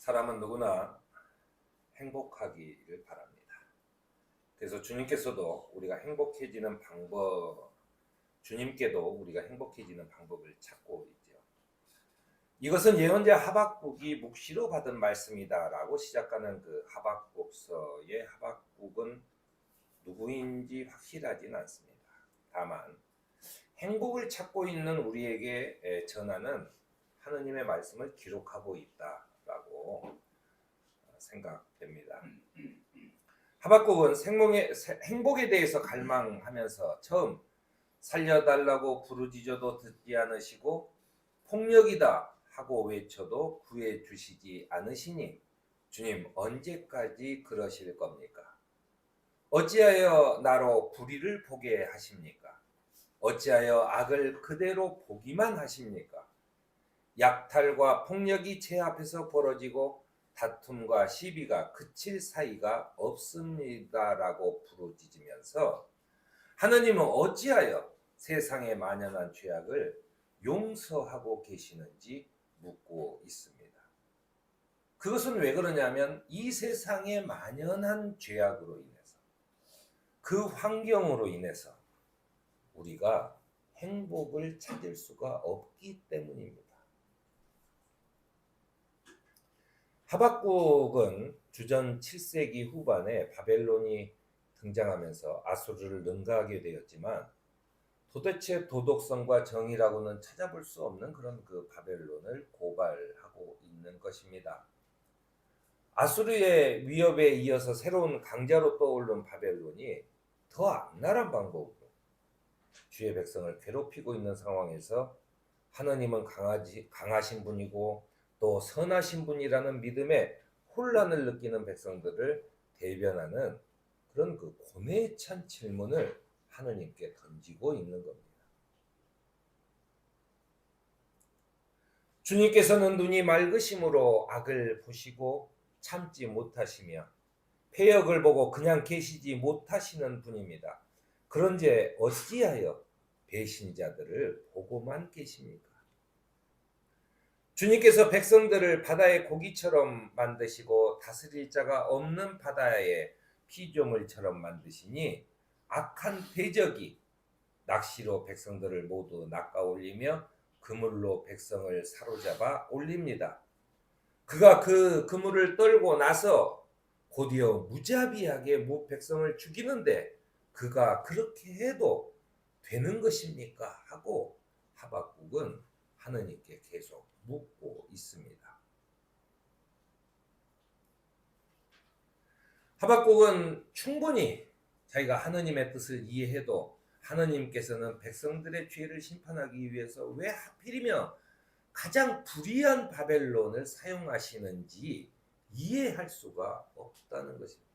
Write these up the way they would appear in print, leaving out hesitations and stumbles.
사람은 누구나 행복하기를 바랍니다. 그래서 주님께서도 우리가 행복해지는 방법, 주님께도 우리가 행복해지는 방법을 찾고 있죠. 이것은 예언자 하박국이 묵시로 받은 말씀이다라고 시작하는 그 하박국서의 하박국은 누구인지 확실하진 않습니다. 다만 행복을 찾고 있는 우리에게 전하는 하느님의 말씀을 기록하고 있다라고 생각됩니다. 하박국은 행복에 대해서 갈망하면서 처음 살려달라고 부르짖어도 듣지 않으시고 폭력이다 하고 외쳐도 구해 주시지 않으시니 주님 언제까지 그러실 겁니까? 어찌하여 나로 불의를 보게 하십니까? 어찌하여 악을 그대로 보기만 하십니까? 약탈과 폭력이 제 앞에서 벌어지고 다툼과 시비가 그칠 사이가 없습니다라고 부르짖으면서 하느님은 어찌하여 세상에 만연한 죄악을 용서하고 계시는지 묻고 있습니다. 그것은 왜 그러냐면 이 세상에 만연한 죄악으로 인해서 그 환경으로 인해서 우리가 행복을 찾을 수가 없기 때문입니다. 하박국은 주전 7세기 후반에 바벨론이 등장하면서 아수르를 능가하게 되었지만 도대체 도덕성과 정의라고는 찾아볼 수 없는 그런 그 바벨론을 고발하고 있는 것입니다. 아수르의 위협에 이어서 새로운 강자로 떠오른 바벨론이 더 악랄한 방법으로 주의 백성을 괴롭히고 있는 상황에서 하느님은 강하신 분이고 또 선하신 분이라는 믿음에 혼란을 느끼는 백성들을 대변하는 그런 그 고뇌에 찬 질문을 하느님께 던지고 있는 겁니다. 주님께서는 눈이 맑으심으로 악을 보시고 참지 못하시며 패역을 보고 그냥 계시지 못하시는 분입니다. 그런데 어찌하여 배신자들을 보고만 계십니까? 주님께서 백성들을 바다의 고기처럼 만드시고 다스릴 자가 없는 바다의 피조물처럼 만드시니 악한 대적이 낚시로 백성들을 모두 낚아올리며 그물로 백성을 사로잡아 올립니다. 그가 그 그물을 떨고 나서 곧이어 무자비하게 백성을 죽이는데 그가 그렇게 해도 되는 것입니까? 하고 하박국은 하느님께 계속 묻고 있습니다. 하박국은 충분히 자기가 하느님의 뜻을 이해해도 하느님께서는 백성들의 죄를 심판하기 위해서 왜 하필이면 가장 불의한 바벨론을 사용하시는지 이해할 수가 없다는 것입니다.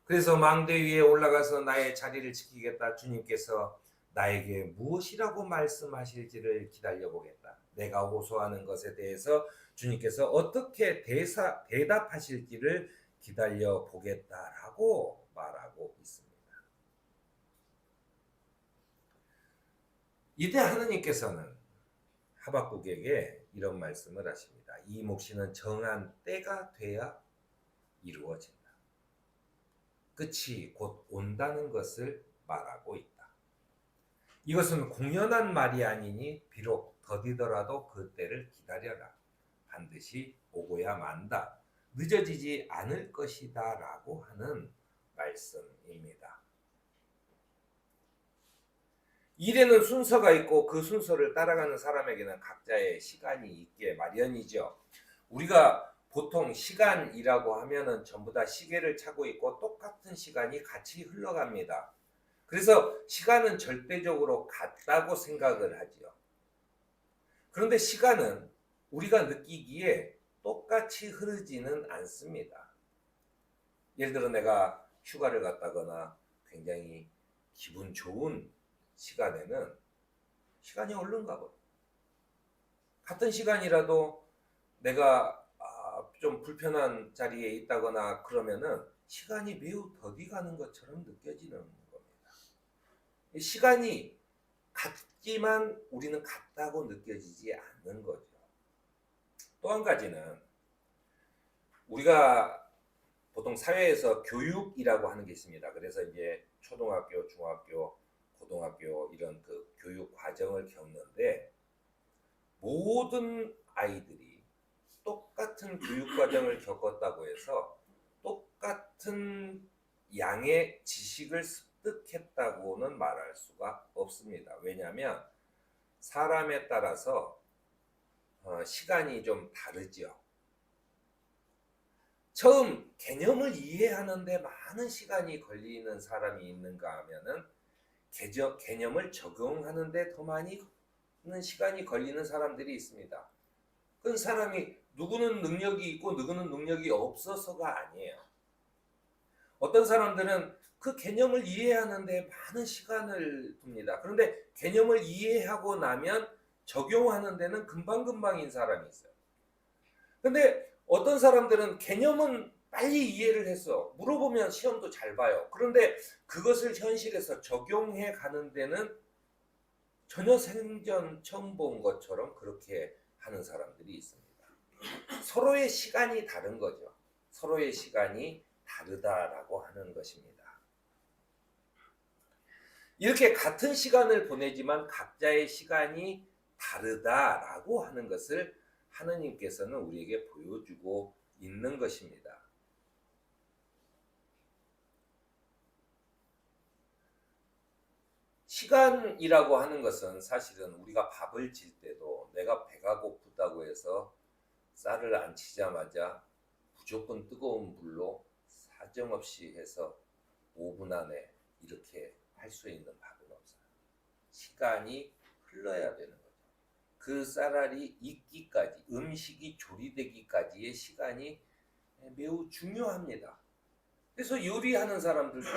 그래서 망대 위에 올라가서 나의 자리를 지키겠다. 주님께서 나에게 무엇이라고 말씀하실지를 기다려보겠다. 내가 호소하는 것에 대해서 주님께서 어떻게 대답하실지를 기다려보겠다라고 말하고 있습니다. 이때 하느님께서는 하박국에게 이런 말씀을 하십니다. 이 묵시는 정한 때가 돼야 이루어진다. 끝이 곧 온다는 것을 말하고 있다. 이것은 공연한 말이 아니니 비록 더디더라도 그 때를 기다려라. 반드시 오고야 만다. 늦어지지 않을 것이다 라고 하는 말씀입니다. 일에는 순서가 있고 그 순서를 따라가는 사람에게는 각자의 시간이 있게 마련이죠. 우리가 보통 시간이라고 하면은 전부 다 시계를 차고 있고 똑같은 시간이 같이 흘러갑니다. 그래서 시간은 절대적으로 같다고 생각을 하지요. 그런데 시간은 우리가 느끼기에 똑같이 흐르지는 않습니다. 예를 들어 내가 휴가를 갔다거나 굉장히 기분 좋은 시간에는 시간이 얼른 가거든. 같은 시간이라도 내가 좀 불편한 자리에 있다거나 그러면은 시간이 매우 더디 가는 것처럼 느껴지는 겁니다. 시간이 같지만 우리는 같다고 느껴지지 않는 거죠. 또 한 가지는 우리가 보통 사회에서 교육이라고 하는 게 있습니다. 그래서 이제 초등학교, 중학교, 고등학교 이런 그 교육 과정을 겪는데 모든 아이들이 똑같은 교육 과정을 겪었다고 해서 똑같은 양의 지식을 습득했다고는 말할 수가 없습니다. 왜냐하면 사람에 따라서 시간이 좀 다르죠. 처음 개념을 이해하는데 많은 시간이 걸리는 사람이 있는가 하면은 개념을 적용하는데 더 많이 시간이 걸리는 사람들이 있습니다. 그 사람이 누구는 능력이 있고 누구는 능력이 없어서가 아니에요. 어떤 사람들은 그 개념을 이해하는데 많은 시간을 둡니다. 그런데 개념을 이해하고 나면 적용하는 데는 금방금방인 사람이 있어요. 근데 어떤 사람들은 개념은 빨리 이해를 했어. 물어보면 시험도 잘 봐요. 그런데 그것을 현실에서 적용해 가는 데는 전혀 생전 처음 본 것처럼 그렇게 하는 사람들이 있습니다. 서로의 시간이 다른 거죠. 서로의 시간이 다르다라고 하는 것입니다. 이렇게 같은 시간을 보내지만 각자의 시간이 다르다라고 하는 것을 하느님께서는 우리에게 보여주고 있는 것입니다. 시간이라고 하는 것은 사실은 우리가 밥을 질 때도 내가 배가 고프다고 해서 쌀을 안 치자마자 무조건 뜨거운 물로 사정없이 해서 5분 안에 이렇게 할 수 있는 밥은 없어요. 시간이 흘러야 되는 거죠. 그 쌀알이 익기까지, 음식이 조리되기까지의 시간이 매우 중요합니다. 그래서 요리하는 사람들도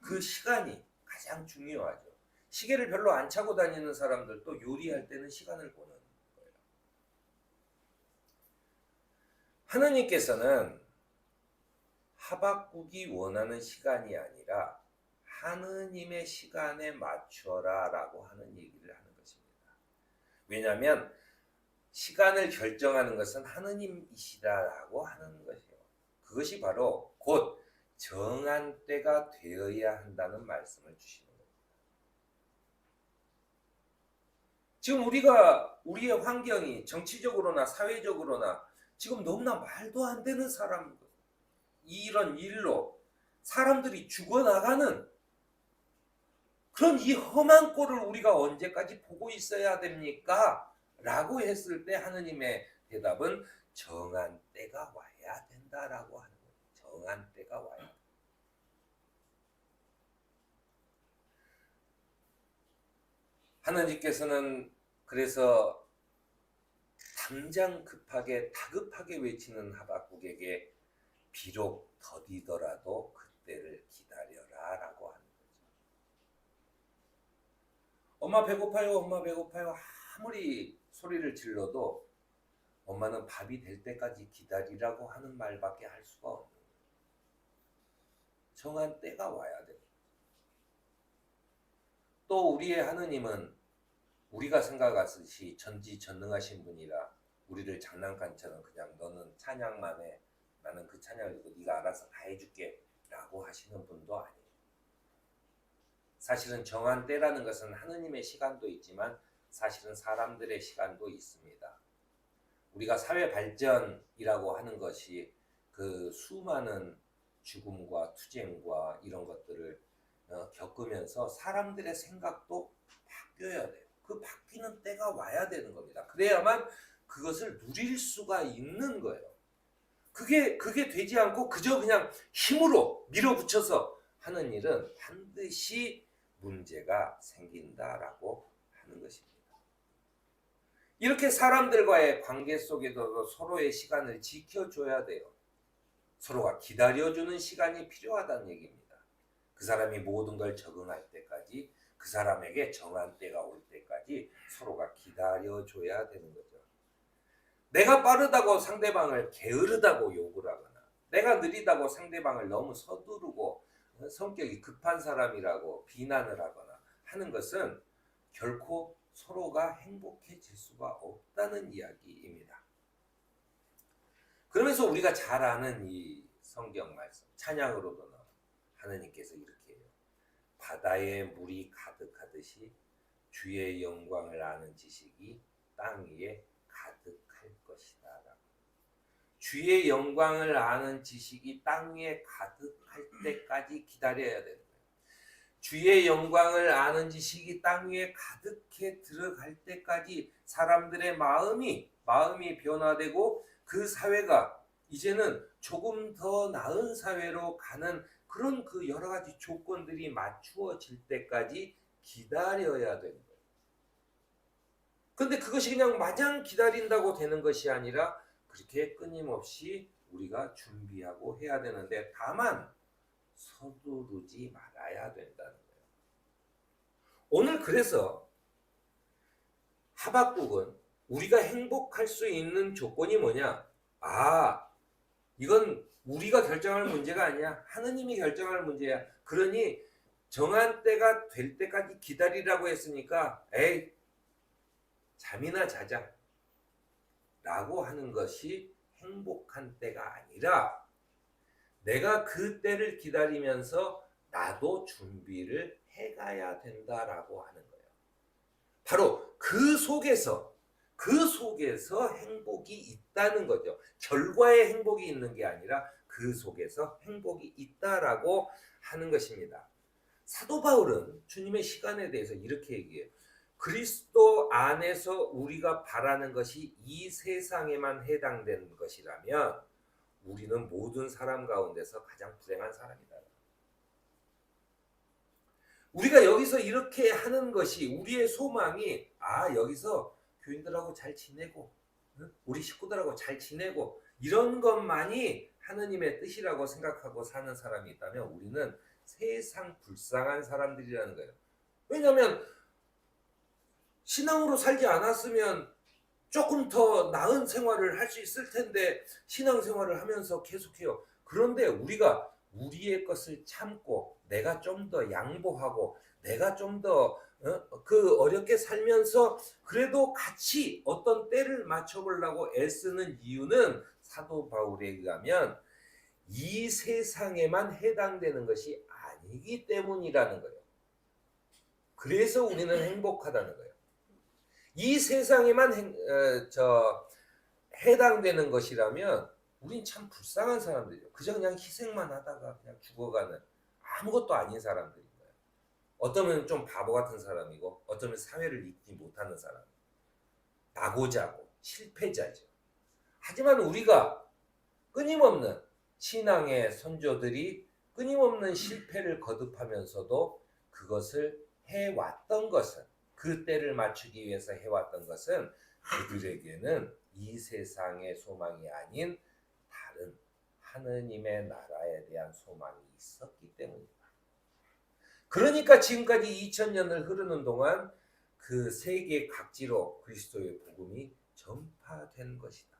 그 시간이 가장 중요하죠. 시계를 별로 안 차고 다니는 사람들도 요리할 때는 시간을 보는 거예요. 하느님께서는 하박국이 원하는 시간이 아니라 하느님의 시간에 맞춰라 라고 하는 얘기를 하는 것입니다. 왜냐하면 시간을 결정하는 것은 하느님이시다라고 하는 것이에요. 그것이 바로 곧 정한 때가 되어야 한다는 말씀을 주시는 겁니다. 지금 우리의 환경이 정치적으로나 사회적으로나 지금 너무나 말도 안 되는 이런 일로 사람들이 죽어나가는 그런 이 험한 꼴을 우리가 언제까지 보고 있어야 됩니까? 라고 했을 때 하느님의 대답은 정한 때가 와야 된다라고 하는 거예요. 정한 때가 와야 된다. 하느님께서는 그래서 당장 다급하게 외치는 하박국에게 비록 더디더라도 그때를 기다려라 라고 하는 거죠. 엄마 배고파요, 엄마 배고파요. 아무리 소리를 질러도 엄마는 밥이 될 때까지 기다리라고 하는 말밖에 할 수가 없는 거예요. 정한 때가 와야 돼요. 또 우리의 하느님은 우리가 생각하듯이 전지전능하신 분이라 우리를 장난감처럼 그냥 너는 찬양만 해. 나는 그 찬양을 듣고 네가 알아서 다 해줄게 라고 하시는 분도 아니에요. 사실은 정한 때라는 것은 하느님의 시간도 있지만 사실은 사람들의 시간도 있습니다. 우리가 사회 발전이라고 하는 것이 그 수많은 죽음과 투쟁과 이런 것들을 겪으면서 사람들의 생각도 바뀌어야 돼요. 그 바뀌는 때가 와야 되는 겁니다. 그래야만 그것을 누릴 수가 있는 거예요. 그게 되지 않고 그저 그냥 힘으로 밀어붙여서 하는 일은 반드시 문제가 생긴다라고 하는 것입니다. 이렇게 사람들과의 관계 속에서도 서로의 시간을 지켜줘야 돼요. 서로가 기다려주는 시간이 필요하다는 얘기입니다. 그 사람이 모든 걸 적응할 때까지, 그 사람에게 정한 때가 올 때까지 서로가 기다려줘야 되는 거죠. 내가 빠르다고 상대방을 게으르다고 욕을 하거나 내가 느리다고 상대방을 너무 서두르고 성격이 급한 사람이라고 비난을 하거나 하는 것은 결코 서로가 행복해질 수가 없다는 이야기입니다. 그러면서 우리가 잘 아는 이 성경 말씀, 찬양으로도 나와 하느님께서 이렇게 해요. 바다에 물이 가득하듯이 주의 영광을 아는 지식이 땅 위에 가득할 것이다. 주의 영광을 아는 지식이 땅 위에 가득할 때까지 기다려야 되는 거예요. 주의 영광을 아는 지식이 땅 위에 가득해 들어갈 때까지 사람들의 마음이 변화되고 그 사회가 이제는 조금 더 나은 사회로 가는 그런 그 여러 가지 조건들이 맞추어질 때까지 기다려야 되는 거예요. 근데 그것이 그냥 마냥 기다린다고 되는 것이 아니라 그렇게 끊임없이 우리가 준비하고 해야 되는데 다만 서두르지 말아야 된다는 거예요. 오늘 그래서 하박국은 우리가 행복할 수 있는 조건이 뭐냐? 이건 우리가 결정할 문제가 아니야. 하느님이 결정할 문제야. 그러니 정한 때가 될 때까지 기다리라고 했으니까 에이 잠이나 자자 라고 하는 것이 행복한 때가 아니라 내가 그 때를 기다리면서 나도 준비를 해가야 된다라고 하는 거예요. 바로 그 속에서 행복이 있다는 거죠. 결과에 행복이 있는 게 아니라 그 속에서 행복이 있다라고 하는 것입니다. 사도 바울은 주님의 시간에 대해서 이렇게 얘기해요. 그리스도 안에서 우리가 바라는 것이 이 세상에만 해당되는 것이라면 우리는 모든 사람 가운데서 가장 불행한 사람이다. 우리가 여기서 이렇게 하는 것이 우리의 소망이 여기서 교인들하고 잘 지내고 우리 식구들하고 잘 지내고 이런 것만이 하느님의 뜻이라고 생각하고 사는 사람이 있다면 우리는 세상 불쌍한 사람들이라는 거예요. 왜냐하면 신앙으로 살지 않았으면 조금 더 나은 생활을 할 수 있을 텐데 신앙생활을 하면서 계속해요. 그런데 우리가 우리의 것을 참고 내가 좀 더 양보하고 내가 좀 더 그 어렵게 살면서 그래도 같이 어떤 때를 맞춰보려고 애쓰는 이유는 사도 바울에 의하면 이 세상에만 해당되는 것이 아니기 때문이라는 거예요. 그래서 우리는 행복하다는 거예요. 이 세상에만 해당되는 것이라면 우린 참 불쌍한 사람들이에요. 그저 그냥 희생만 하다가 그냥 죽어가는 아무것도 아닌 사람들인 거예요. 어쩌면 좀 바보 같은 사람이고 어쩌면 사회를 잊지 못하는 사람, 낙오자고 실패자죠. 하지만 우리가 끊임없는 신앙의 선조들이 끊임없는 실패를 거듭하면서도 그것을 해왔던 것은 그 때를 맞추기 위해서 해왔던 것은 그들에게는 이 세상의 소망이 아닌 다른 하느님의 나라에 대한 소망이 있었기 때문입니다. 그러니까 지금까지 2000년을 흐르는 동안 그 세계 각지로 그리스도의 복음이 전파된 것이다.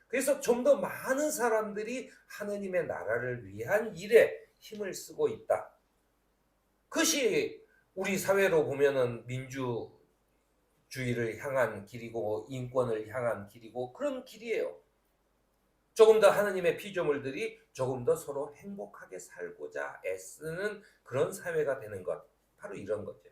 그래서 좀 더 많은 사람들이 하느님의 나라를 위한 일에 힘을 쓰고 있다. 그것이 우리 사회로 보면은 민주주의를 향한 길이고 인권을 향한 길이고 그런 길이에요. 조금 더 하느님의 피조물들이 조금 더 서로 행복하게 살고자 애쓰는 그런 사회가 되는 것. 바로 이런 거죠.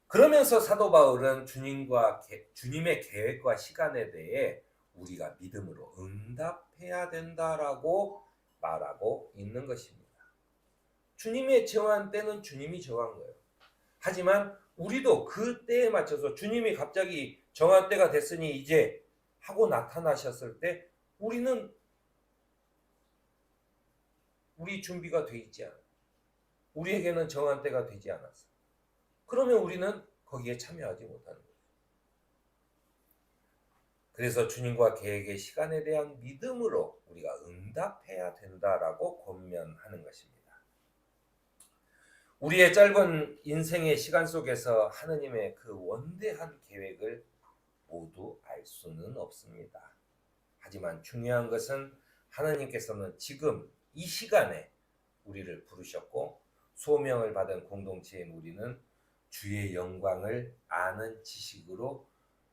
그러면서 사도 바울은 주님의 계획과 시간에 대해 우리가 믿음으로 응답해야 된다라고 말하고 있는 것입니다. 주님의 정한 때는 주님이 정한 거예요. 하지만 우리도 그 때에 맞춰서 주님이 갑자기 정한 때가 됐으니 이제 하고 나타나셨을 때 우리는 우리 준비가 돼 있지 않아요. 우리에게는 정한 때가 되지 않았어. 그러면 우리는 거기에 참여하지 못하는 거예요. 그래서 주님과 계획의 시간에 대한 믿음으로 우리가 응답해야 된다라고 권면하는 것입니다. 우리의 짧은 인생의 시간 속에서 하느님의 그 원대한 계획을 모두 알 수는 없습니다. 하지만 중요한 것은 하나님께서는 지금 이 시간에 우리를 부르셨고 소명을 받은 공동체인 우리는 주의 영광을 아는 지식으로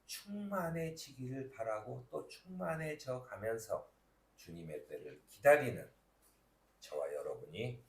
충만해지기를 바라고 또 충만해져 가면서 주님의 때를 기다리는 저와 여러분이